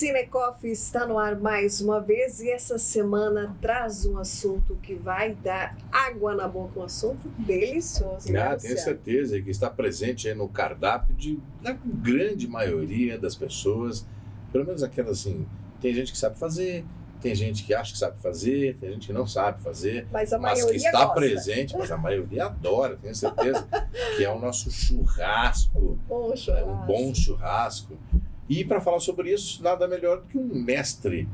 Cinecoff está no ar mais uma vez e essa semana traz um assunto que vai dar água na boca, um assunto delicioso. Tenho certeza que está presente aí no cardápio da grande maioria das pessoas, pelo menos aquelas assim, tem gente que sabe fazer, tem gente que acha que sabe fazer, tem gente que não sabe fazer, mas que está gosta. Presente, mas a maioria adora, tenho certeza, que é o nosso churrasco, um bom churrasco. E para falar sobre isso, nada melhor do que um mestre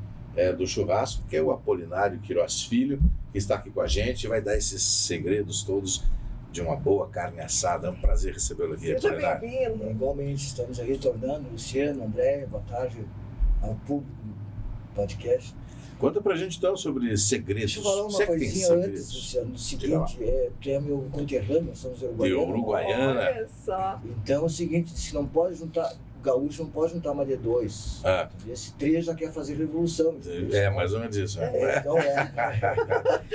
do churrasco, que é o Apolinário Queiroz Filho, que está aqui com a gente e vai dar esses segredos todos de uma boa carne assada. É um prazer recebê-lo aqui, Seja bem-vindo. Igualmente, estamos aí retornando. Luciano, André, boa tarde ao público do podcast. Conta pra gente então sobre segredos. Deixa eu falar uma coisinha antes, Luciano. O seguinte, tu é meu conterrâneo, somos Uruguaiana. Olha só. Então é o seguinte, se não pode juntar, o gaúcho não pode juntar uma de dois. Esse três já quer fazer revolução. É, mais ou menos isso. Então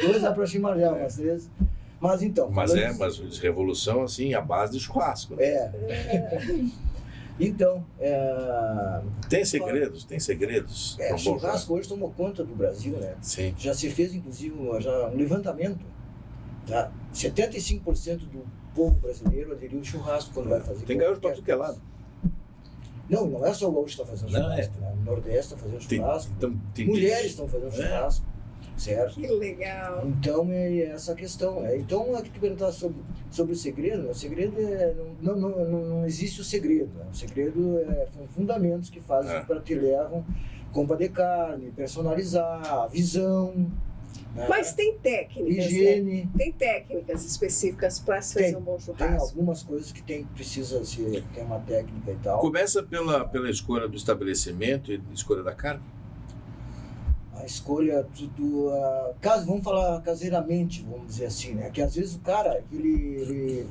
dois dá pra chamar já, mas três. Mas então... Mas revolução assim, a base de churrasco. Né? Então, Tem segredos. O churrasco hoje tomou conta do Brasil, né? Sim. Já se fez, inclusive, um levantamento. Tá? 75% do povo brasileiro aderiu ao churrasco quando vai fazer. Tem gaúcho para tudo que é lado. Não é só o gaúcho que está fazendo churrasco. Né? O Nordeste está fazendo churrasco. Mulheres estão fazendo churrasco. Certo? Que legal. Então é essa questão. Então, aqui tu perguntar sobre o segredo, né? O segredo não existe o segredo. Né? O segredo são fundamentos que fazem para te levam compra de carne, personalizar, visão. Né? Mas tem técnicas. Higiene. Né? Tem técnicas específicas para se fazer um bom churrasco. Tem algumas coisas que precisa ser, tem uma técnica e tal. Começa pela escolha do estabelecimento e escolha da carne? A escolha vamos falar caseiramente, vamos dizer assim, né? Que às vezes o cara, ele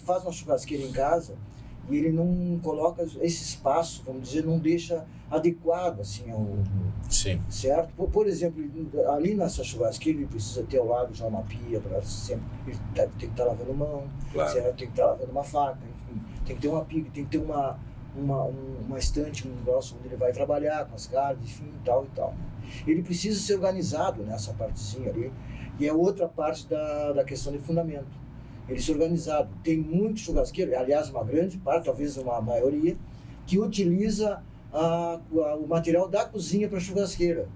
faz uma churrasqueira em casa e ele não coloca esse espaço, vamos dizer, não deixa adequado, assim, Sim. Certo? Por exemplo, ali nessa churrasqueira ele precisa ter ao lado já uma pia, para sempre, ele tem que estar lavando mão, claro. Certo? Tem que estar lavando uma faca, enfim, tem que ter uma pia, tem que ter uma estante, um negócio onde ele vai trabalhar com as carnes, enfim, tal e tal. Ele precisa ser organizado nessa partezinha ali, e é outra parte da questão de fundamento. Ele ser organizado. Tem muito churrasqueiro, aliás, uma grande parte, talvez uma maioria, que utiliza o material da cozinha para churrasqueira.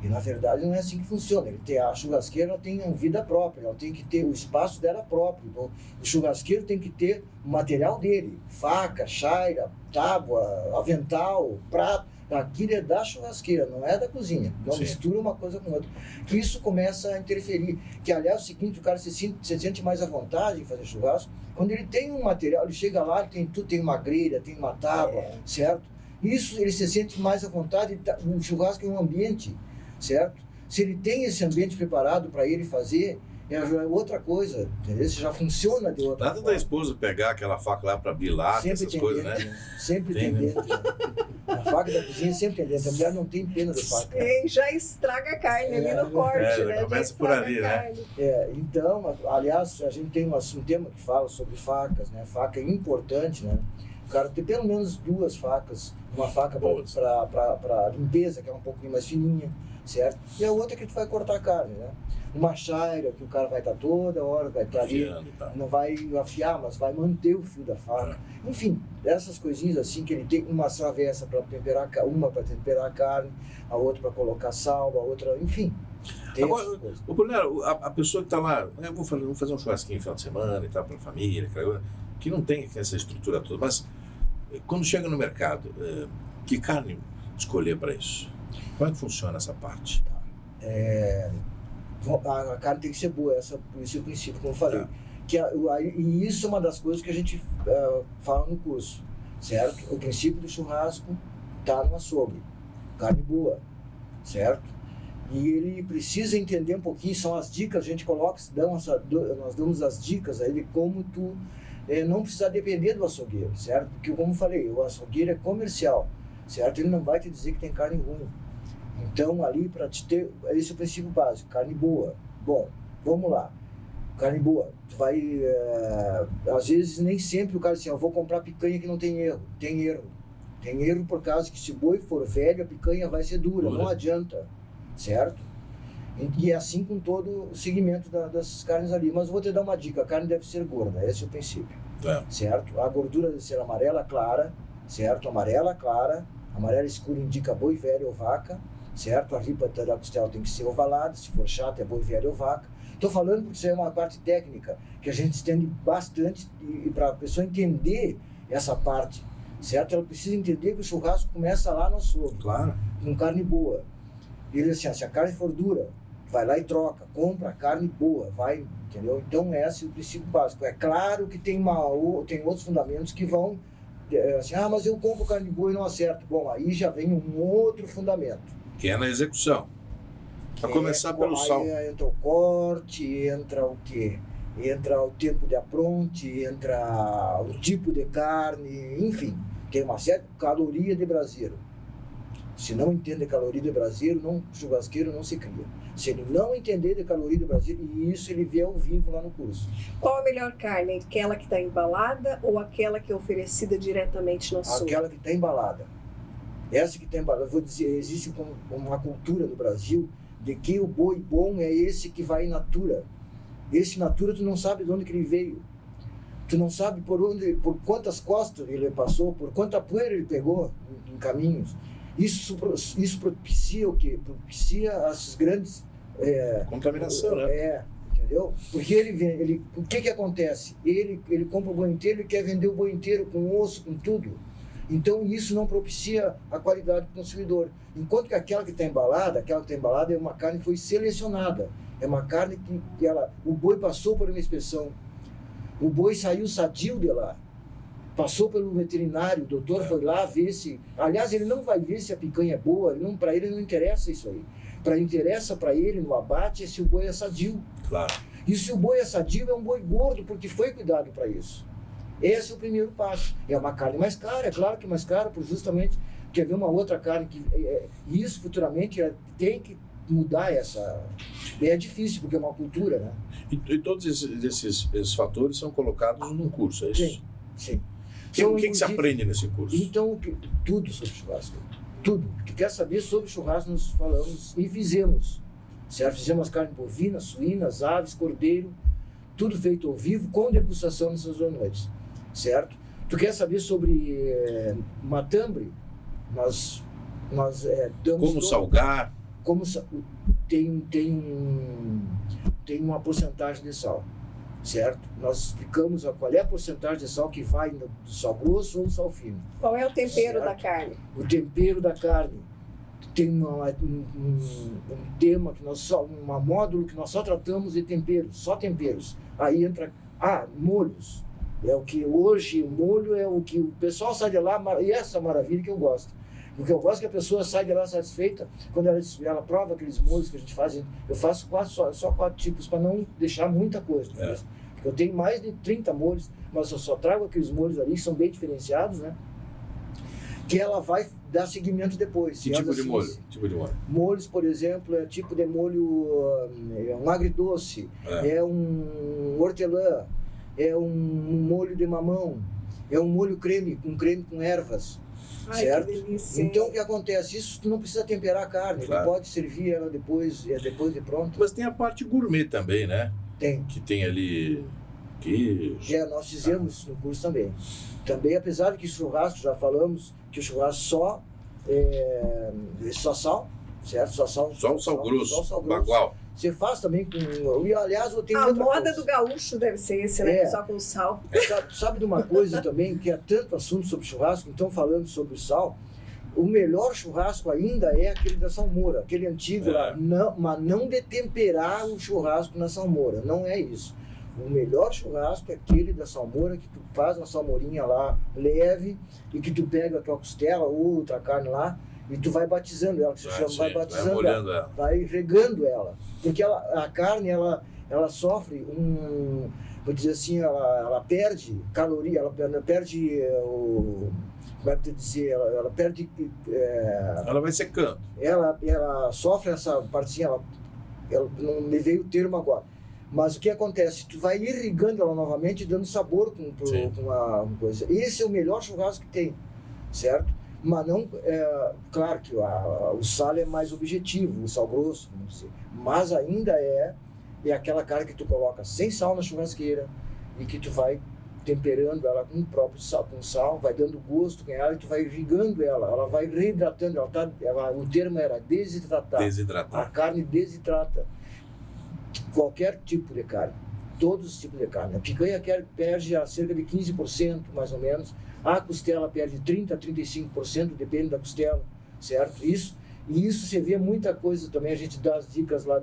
E na verdade não é assim que funciona. A churrasqueira tem uma vida própria, ela tem que ter o espaço dela próprio. Então, o churrasqueiro tem que ter o material dele: faca, chaira, tábua, avental, prato. Aquilo é da churrasqueira, não é da cozinha. Não Sim. mistura uma coisa com outra. Que isso começa a interferir. Que aliás é o seguinte, o cara se sente mais à vontade em fazer churrasco. Quando ele tem um material, ele chega lá, tem uma grelha, tem uma tábua, certo? Isso ele se sente mais à vontade. O churrasco é um ambiente. Certo? Se ele tem esse ambiente preparado para ele fazer, é outra coisa, entendeu? Isso já funciona de outra forma. Nada da esposa pegar aquela faca lá para abrir lata, essas coisas, né? Sempre tem dentro. A faca da cozinha sempre tem dentro. A mulher não tem pena de faca. E já estraga a carne ali no corte, né? Começa por ali, né? Então, aliás, a gente tem um tema que fala sobre facas, né? Faca é importante, né? O cara tem pelo menos duas facas. Uma faca para limpeza, que é um pouquinho mais fininha. Certo? E a outra que tu vai cortar a carne, né? Uma chaira que o cara vai estar toda hora, vai estar ali, não vai afiar, mas vai manter o fio da faca. Enfim, essas coisinhas assim que ele tem, uma travessa para temperar, uma para temperar a carne, a outra para colocar sal, a outra, enfim. Agora, a pessoa que está lá, vou fazer um churrasquinho no final de semana e tal, para a família, que não tem essa estrutura toda, mas quando chega no mercado, que carne escolher para isso? Como é que funciona essa parte? A carne tem que ser boa, esse é o princípio, como eu falei. E isso é uma das coisas que a gente fala no curso, certo? O princípio do churrasco está no açougue, carne boa, certo? E ele precisa entender um pouquinho, são as dicas, a gente coloca, nós damos as dicas a ele como tu não precisa depender do açougueiro, certo? Porque, como eu falei, o açougueiro é comercial, certo? Ele não vai te dizer que tem carne ruim. Então, ali, para te ter, esse é o princípio básico, carne boa. Bom, vamos lá. Carne boa. Tu vai, às vezes, nem sempre o cara diz assim, eu vou comprar picanha que não tem erro. Tem erro. Tem erro por causa que se o boi for velho, a picanha vai ser dura. Não adianta, certo? E é assim com todo o segmento dessas carnes ali. Mas eu vou te dar uma dica, a carne deve ser gorda, esse é o princípio, certo? A gordura deve ser amarela clara, certo? Amarela clara, amarela escura indica boi velho ou vaca, certo? A ripa da costela tem que ser ovalada, se for chata é boi velho ou vaca. Estou falando porque isso é uma parte técnica, que a gente estende bastante, e para a pessoa entender essa parte, certo? Ela precisa entender que o churrasco começa lá no açougue, com carne boa. Ele assim, se a carne for dura, vai lá e troca, compra carne boa, vai, entendeu? Então esse é o princípio básico. É claro que tem outros fundamentos que vão, assim, mas eu compro carne boa e não acerto. Bom, aí já vem um outro fundamento. Que é na execução. Para começar pelo sal. Aí entra o corte, entra o quê? Entra o tempo de apronte, entra o tipo de carne, enfim. Tem uma certa caloria de braseiro. Se não entende caloria de braseiro, churrasqueiro não se cria. Se ele não entender de caloria de braseiro, e isso ele vê ao vivo lá no curso. Qual a melhor carne? Aquela que está embalada ou aquela que é oferecida diretamente no açougue? Aquela que está embalada. Essa que está embalada. Eu vou dizer, existe uma cultura no Brasil de que o boi bom é esse que vai in natura. Esse natura tu não sabe de onde que ele veio. Tu não sabe por quantas costas ele passou, por quanta poeira ele pegou em caminhos. Isso propicia o quê? Propicia as grandes... contaminação, né? Entendeu? Porque o que acontece? Ele compra o boi inteiro e quer vender o boi inteiro com osso, com tudo. Então isso não propicia a qualidade do consumidor. Enquanto que aquela que está embalada é uma carne que foi selecionada. É uma carne que o boi passou por uma inspeção. O boi saiu sadio de lá. Passou pelo veterinário, o doutor foi lá ver se... Aliás, ele não vai ver se a picanha é boa, para ele não interessa isso aí. Interessa para ele no abate é se o boi é sadio. Claro. E se o boi é sadio, é um boi gordo, porque foi cuidado para isso. Esse é o primeiro passo. É uma carne mais cara, é claro que mais cara, por justamente quer ver uma outra carne que... isso futuramente tem que mudar essa... É difícil, porque é uma cultura, né? E todos esses fatores são colocados num curso, é isso? Sim. Então, o que se aprende nesse curso? Então, tudo sobre churrasco. Tudo. Tu quer saber sobre churrasco, nós falamos e fizemos. Certo? Fizemos carne bovina, suínas, aves, cordeiro, tudo feito ao vivo, com degustação nessas 2 noites. Certo? Tu quer saber sobre matambre? Nós damos... Como salgar? Tem uma porcentagem de sal. Certo? Nós explicamos qual é a porcentagem de sal que vai do sal grosso ou do sal fino. Qual é o tempero da carne? O tempero da carne. Tem um tema, um módulo que nós só tratamos de temperos, só temperos. Aí entra, molhos. É o que hoje, o molho é o que o pessoal sai de lá, e essa maravilha que eu gosto. Porque eu gosto que a pessoa sai de lá satisfeita quando ela prova aqueles molhos que a gente faz. Eu faço só 4 tipos para não deixar muita coisa. Porque eu tenho mais de 30 molhos, mas eu só trago aqueles molhos ali que são bem diferenciados, né? Que ela vai dar seguimento depois. Que tipo de molho? Molhos, por exemplo, é tipo de molho, um agridoce, é um hortelã, é um molho de mamão, é um molho creme com ervas. Ai, certo? Que delícia. Então o que acontece? Isso tu não precisa temperar a carne, tu pode servir ela depois de pronto. Mas tem a parte gourmet também, né? Tem. Que tem ali queijo. Nós fizemos isso no curso também. Também, apesar de que churrasco, já falamos que o churrasco só sal, certo? Só o sal grosso, bagual. Você faz também com... E, aliás, eu tenho a outra moda coisa. Do gaúcho deve ser esse, né? Só com sal. Sabe de uma coisa também, que é tanto assunto sobre churrasco, então falando sobre o sal, o melhor churrasco ainda é aquele da salmoura, aquele antigo lá, mas não de temperar o churrasco na salmoura, não é isso. O melhor churrasco é aquele da salmoura, que tu faz uma salmourinha lá leve e que tu pega a tua costela ou outra carne lá e tu vai batizando ela, que se chama, vai batizando ela, vai regando ela. Porque a carne, ela sofre vou dizer assim, ela perde caloria, ela perde como é que eu dizer, ela perde... ela vai secando. Ela sofre essa partezinha, não me veio o termo agora. Mas o que acontece? Tu vai irrigando ela novamente, dando sabor com uma coisa. Esse é o melhor churrasco que tem, certo? Mas não, claro que o sal é mais objetivo, o sal grosso, vamos dizer. Mas ainda é aquela carne que tu coloca sem sal na churrasqueira e que tu vai temperando ela com o próprio sal, com sal, vai dando gosto com ela e tu vai irrigando ela vai reidratando, o termo era desidratar. A carne desidrata qualquer tipo de carne, todos os tipos de carne. A picanha perde a cerca de 15%, mais ou menos. A costela perde 30% a 35%, depende da costela, certo? Isso você vê muita coisa também, a gente dá as dicas lá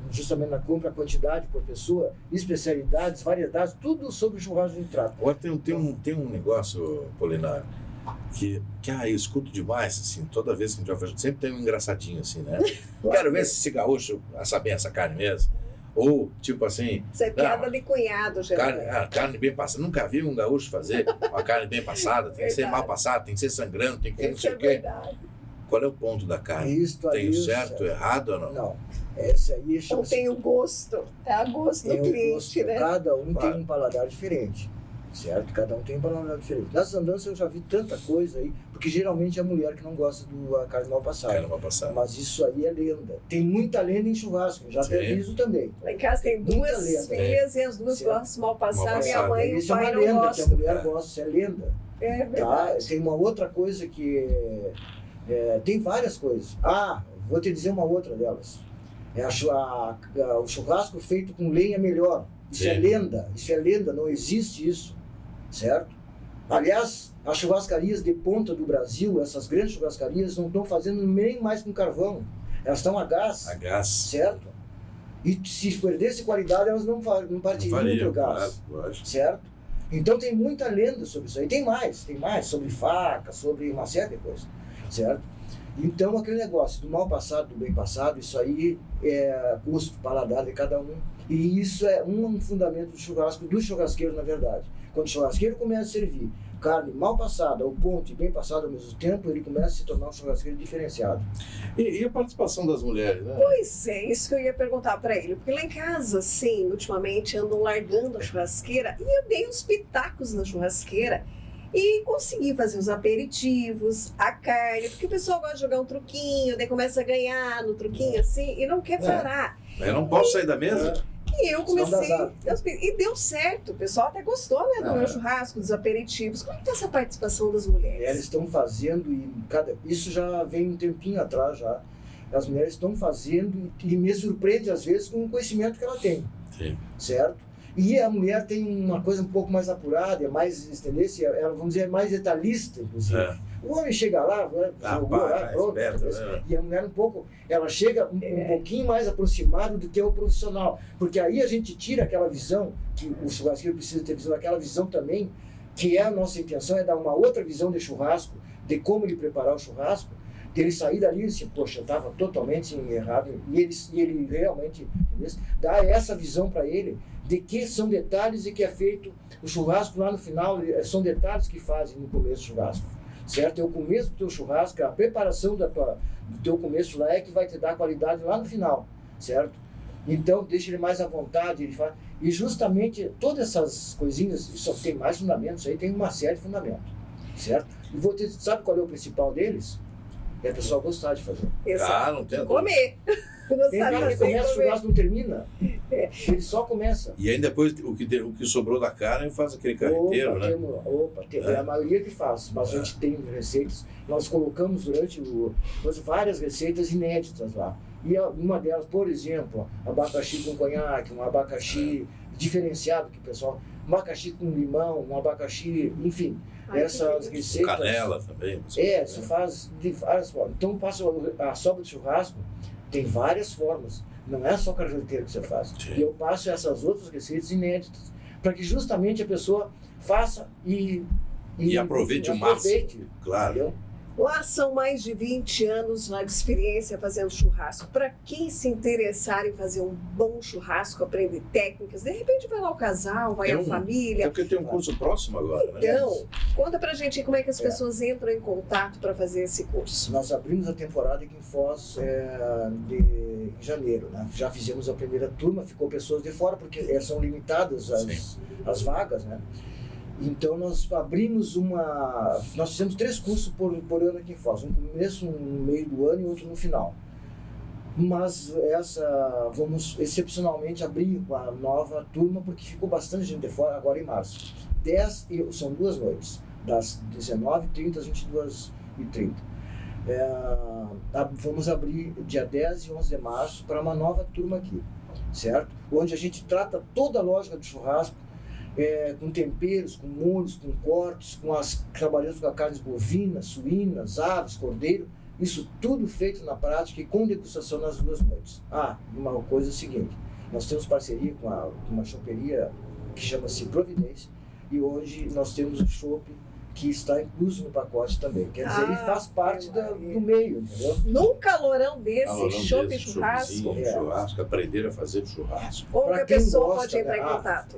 justamente na compra, a quantidade por pessoa, especialidades, variedades, tudo sobre churrasco de trato. Agora tem um negócio, Polinário, que eu escuto demais, assim, toda vez que a gente vai fazer, sempre tem um engraçadinho assim, né? Quero ver se esse gaúcho assa bem essa carne mesmo. Ou, tipo assim... Isso é piada de cunhado, geralmente. Carne bem passada. Nunca vi um gaúcho fazer uma carne bem passada. Tem que ser mal passada, tem que ser sangrando, tem que ter não sei o quê. Qual é o ponto da carne? Tem o certo, errado ou não? Não. Essa aí Não tem o gosto. É a gosto do cliente, né? Cada um tem um paladar diferente. Certo? Cada um tem um paladar diferente. Nas andanças eu já vi tanta coisa aí, porque geralmente é a mulher que não gosta da carne mal passada. Mas isso aí é lenda. Tem muita lenda em churrasco, já te aviso também. Lá em casa tem duas filhas e as duas gostam mal passada. Minha mãe e o pai não gostam. Que a mulher gosta, isso é lenda. É verdade. Tá? Tem uma outra coisa que... tem várias coisas. Vou te dizer uma outra delas. O churrasco feito com lenha melhor. Isso é lenda, não existe isso. Certo? Aliás, as churrascarias de ponta do Brasil, essas grandes churrascarias, não estão fazendo nem mais com carvão. Elas estão a gás. Certo? E se perdesse qualidade, elas não partiriam para o gás. Certo? Então tem muita lenda sobre isso aí. Tem mais. Sobre faca, sobre uma série de coisas. Certo? Então aquele negócio do mal passado, do bem passado, isso aí é gosto, paladar de cada um. E isso é um fundamento do churrasco, do churrasqueiro, na verdade. Quando o churrasqueiro começa a servir carne mal passada, ao ponto e bem passada ao mesmo tempo, ele começa a se tornar um churrasqueiro diferenciado. E a participação das mulheres, né? Pois é, isso que eu ia perguntar para ele. Porque lá em casa, assim, ultimamente andam largando a churrasqueira e eu dei uns pitacos na churrasqueira e consegui fazer os aperitivos, a carne, porque o pessoal gosta de jogar um truquinho, daí começa a ganhar no truquinho assim e não quer parar. Eu não posso sair da mesa? E eu comecei, e deu certo, o pessoal até gostou, né, do meu churrasco, dos aperitivos. Como é que tá essa participação das mulheres? Elas estão fazendo, isso já vem um tempinho atrás já, as mulheres estão fazendo e me surpreende às vezes com o conhecimento que ela tem. Sim. Certo? E a mulher tem uma coisa um pouco mais apurada, é mais, entendeu? Ela, vamos dizer, é mais detalhista, inclusive. O homem chega lá, pronto, e a mulher ela chega um pouquinho mais aproximada do que o profissional, porque aí a gente tira aquela visão, que o churrasqueiro precisa ter visão, aquela visão também, que é a nossa intenção, é dar uma outra visão de churrasco, de como ele preparar o churrasco, dele sair dali e dizer, poxa, eu estava totalmente errado, e ele realmente, entendeu? Dá essa visão para ele, de que são detalhes e que é feito o churrasco lá no final, são detalhes que fazem no começo do churrasco. Certo? É o começo do teu churrasco, a preparação do teu começo lá é que vai te dar qualidade lá no final, certo? Então, deixa ele mais à vontade, ele faz. E justamente todas essas coisinhas, só tem mais fundamentos aí, tem uma série de fundamentos, certo? E sabe qual é o principal deles? É a pessoa gostar de fazer. Exato. Não tem comer. Tem cara que começa o churrasco, não termina. Ele só começa. E aí depois o que sobrou da carne faz aquele carreteiro, né? É a maioria que faz, mas a gente tem receitas. Nós colocamos durante várias receitas inéditas lá. E uma delas, por exemplo, abacaxi com conhaque, um abacaxi diferenciado que o pessoal, um abacaxi com limão, um abacaxi, enfim. Essas receitas. Canela também. Você faz de várias formas. Então passa a sobra de churrasco. Tem várias formas, não é só carreteiro que você faz. Sim. E eu passo essas outras receitas inéditas, para que justamente a pessoa faça e aproveite o máximo. Claro. Entendeu? Lá são mais de 20 anos de experiência fazendo churrasco. Para quem se interessar em fazer um bom churrasco, aprender técnicas, de repente vai lá o casal, vai a família. É porque tem um curso próximo agora, né? Então, conta pra gente como é que as pessoas entram em contato para fazer esse curso. Nós abrimos a temporada aqui em Foz em janeiro, né? Já fizemos a primeira turma, ficou pessoas de fora, porque são limitadas as vagas, né? Então nós abrimos nós fizemos 3 cursos por ano aqui em Foz, um no começo, um no meio do ano e outro no final. Mas vamos excepcionalmente abrir uma nova turma, porque ficou bastante gente de fora agora em março. São 2 noites, das 19h30 às 22h30. Vamos abrir dia 10 e 11 de março para uma nova turma aqui, certo? Onde a gente trata toda a lógica do churrasco, com temperos, com molhos, com cortes, trabalhando com carnes bovinas, suínas, aves, cordeiro. Isso tudo feito na prática e com degustação nas 2 noites. Uma coisa é o seguinte, nós temos parceria com uma choperia que chama-se Providência, e hoje nós temos o chopp que está incluso no pacote também. Quer dizer, ele faz parte do meio, entendeu? Num calorão desse, chopp e churrasco. Churrasco, aprender a fazer churrasco. Como que a pessoa pode entrar em contato?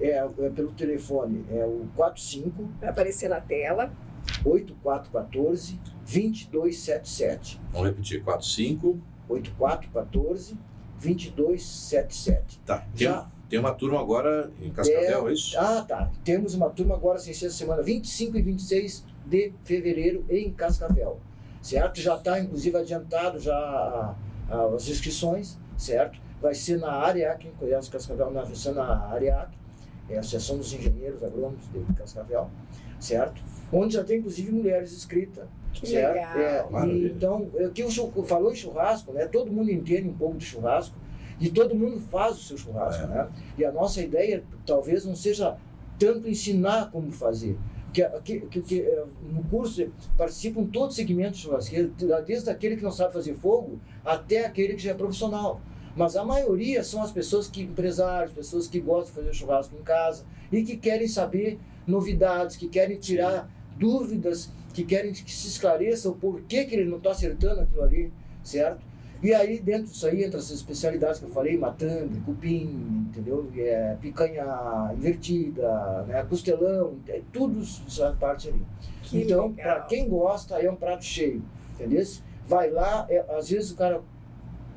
Pelo telefone, o 45... Vai aparecer na tela. 8414-2277. Vamos repetir, 45... 8414-2277. Tá, tem uma turma agora em Cascavel, é isso? Tá. Temos uma turma agora, sexta semana, 25 e 26 de fevereiro em Cascavel, certo? Já está, inclusive, adiantado já as inscrições, certo? Vai ser na AREAC, quem conhece Cascavel, vai ser na AREAC, a Associação dos Engenheiros Agrônomos de Cascavel, certo? Onde já tem, inclusive, mulheres inscritas. Que certo? legal. Então, falou em churrasco, né? Todo mundo entende um pouco de churrasco e todo mundo faz o seu churrasco, né? E a nossa ideia talvez não seja tanto ensinar como fazer. Porque no curso participam todos os segmentos churrasqueiros, desde aquele que não sabe fazer fogo até aquele que já é profissional. Mas a maioria são as pessoas empresários, pessoas que gostam de fazer churrasco em casa e que querem saber novidades, que querem tirar dúvidas, que querem que se esclareça o porquê que ele não está acertando aquilo ali, certo? E aí, dentro disso aí, entra as especialidades que eu falei, matambre, cupim, entendeu? Picanha invertida, né? Costelão, tudo essa parte ali. Que então, legal. para quem gosta, é um prato cheio, entendeu? Vai lá, às vezes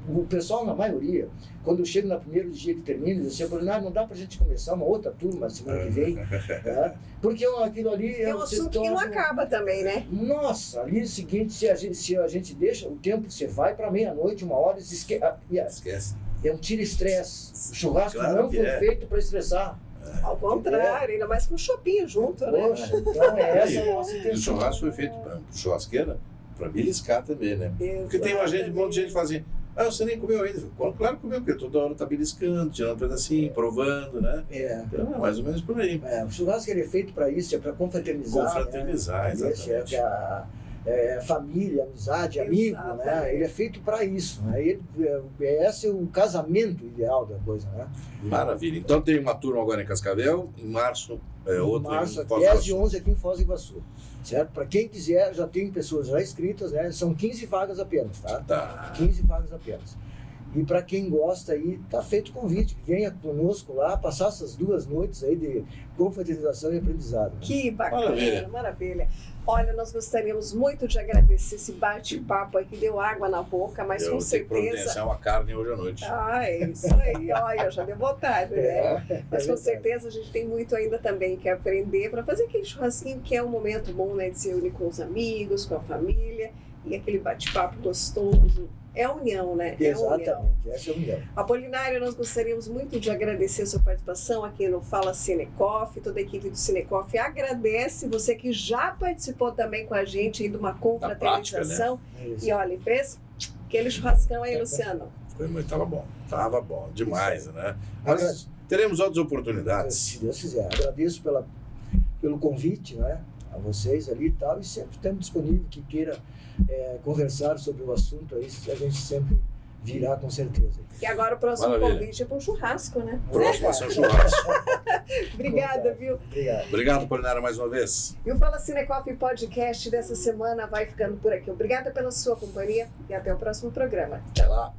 o pessoal, na maioria, quando eu chego no primeiro dia que termina, diz assim, não dá pra gente começar uma outra turma semana que vem, né? Porque aquilo ali É um assunto que não acaba também, né? Nossa, ali é o seguinte, se a gente deixa o tempo, você vai para meia-noite, 1h, Esquece. é um tira-estresse. O churrasco Claro não que foi é. feito para estressar. Ao contrário, ainda mais com o chopinho junto, né? Poxa, então essa a nossa E o intenção. churrasco foi feito para churrasqueira, para beliscar também, né? Porque tem um monte de gente que fala assim, você nem comeu ainda. Claro que comeu, porque toda hora tá beliscando, tirando um pedacinho, provando, né? Então, mais ou menos por aí. O churrasco ele é feito para isso, é para confraternizar. Confraternizar, né? exatamente. Família, amizade, amigo, né? Ele é feito para isso, né? Esse é o casamento ideal da coisa, né? Maravilha. Então tem uma turma agora em Cascavel, em março, outra março, em Foz do 10 e Iguaçu. 11 aqui em Foz do Iguaçu, certo? Para quem quiser, já tem pessoas já inscritas, né? São 15 vagas apenas, tá? Tá. 15 vagas apenas. E para quem gosta aí, tá feito o convite, que venha conosco lá, passar essas 2 noites aí de confraternização e aprendizado. Que bacana, Maravilha. maravilha. Olha, nós gostaríamos muito de agradecer esse bate-papo aí que deu água na boca, mas Eu com vou ter que certeza... providenciar uma carne hoje à noite. É isso aí, olha, já deu vontade, né? Mas com certeza a gente tem muito ainda também que aprender para fazer aquele churrasquinho que é um momento bom, né? De se unir com os amigos, com a família e aquele bate-papo gostoso. É a união, né? É a união. Exatamente, essa é a união. Apolinário, nós gostaríamos muito de agradecer a sua participação aqui no Fala Cinecoff. Toda a equipe do Cinecoff agradece você que já participou também com a gente aí de uma confraternização. Isso. E olha, fez aquele churrascão aí, Luciano. Tava bom demais, né? Mas teremos outras oportunidades. Se Deus quiser. Agradeço pelo convite, né? A vocês ali e tal, e sempre estamos disponíveis que queira conversar sobre o assunto aí, a gente sempre virá com certeza. E agora o próximo Maravilha. convite é para um churrasco, né? Próximo vai ser um churrasco. Obrigada, viu? Obrigado. Obrigado, Apolinário, mais uma vez. E o Fala Cinecoff Podcast dessa semana vai ficando por aqui. Obrigada pela sua companhia e até o próximo programa. Até lá.